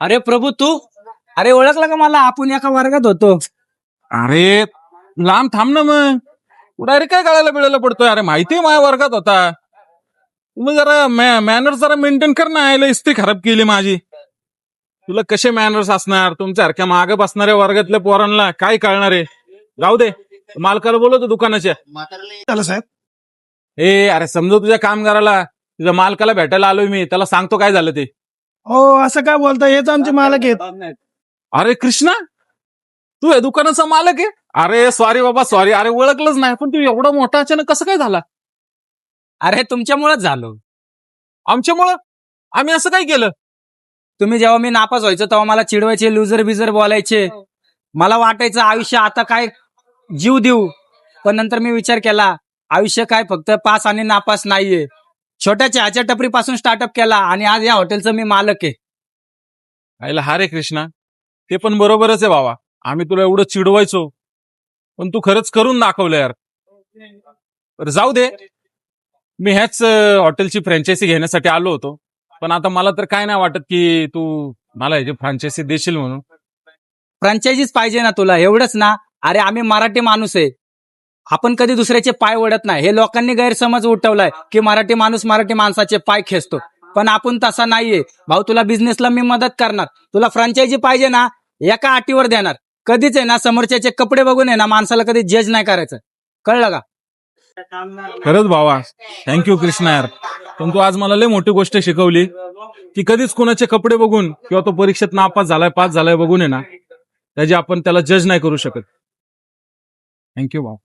अरे प्रभू तू, अरे ओळखला का मला? आपण एका वर्गात होतो. अरे लांब थांब ना मग. डायरेक्ट काय कळायला बिळायला पडतोय? अरे माहितीये माझ्या वर्गात होता. तुम्ही जरा मॅनर्स जरा मेंटेन कर ना. यायला इस्त्री खराब केली माझी. तुला कसे मॅनर्स असणार? तुमच्यासारख्या मागे बसणाऱ्या वर्गातल्या पोरांना काय कळणार आहे? जाऊ दे, मालकाला बोलवतो दुकानाच्या. झालं साहेब? अरे समजा तुझ्या कामगाराला, तुझ्या मालकाला भेटायला आलोय मी. त्याला सांगतो काय झालं ते. हो, असं काय बोलता? हेच आमचे मालक आहेत. अरे कृष्णा, तू या दुकानाचा मालक आहे? अरे सॉरी बाबा, सॉरी. अरे ओळखलंच नाही. पण तू एवढा मोठा अचानक कसं काय झाला? अरे तुमच्यामुळेच झालो. आमच्यामुळं? आम्ही असं काय केलं? तुम्ही जेव्हा मी नापास व्हायचो तेव्हा मला चिडवायचे, लुजर बिजर बोलायचे. मला वाटायचं आयुष्य आता काय जीव देऊ. पण नंतर मी विचार केला, आयुष्य काय फक्त पास आणि नापास नाहीये. छोट्या चहाच्या टपरीपासून स्टार्टअप केला आणि आज या हॉटेलचं मी मालक आहे. आईला हा रे कृष्णा, ते पण बरोबरच आहे बाबा. आम्ही तुला एवढं चिडवायचो, पण तू खरंच करून दाखवलं यार. बरं जाऊ दे, मी ह्याच हॉटेलची फ्रँचायझी घेण्यासाठी आलो होतो. पण आता मला तर काय नाही वाटत की तू मला ह्याची फ्रँचायझी देशील म्हणून. फ्रँचायझीच पाहिजे ना तुला? एवढंच ना? अरे आम्ही मराठी माणूस आहे. आपण कधी दुसऱ्याचे पाय ओढत नाही. हे लोकांनी गैरसमज उठवलाय की मराठी माणूस मराठी माणसाचे पाय खेचतो. पण आपण तसा नाहीये भाऊ. तुला बिझनेसला मी मदत करणार. तुला फ्रँचायझी पाहिजे ना? एका अटीवर देणार. कधीच आहे ना समोरच्याचे कपडे बघून आहे ना माणसाला कधी जज नाही करायचं. कळलं का? खरंच भावा, थँक्यू कृष्णा यार. पण तू आज मला लय मोठी गोष्ट शिकवली की कधीच कोणाचे कपडे बघून किंवा तो परीक्षेत नापास झालाय पास झालाय बघून आहे ना त्याची आपण त्याला जज नाही करू शकत. थँक्यू भाऊ.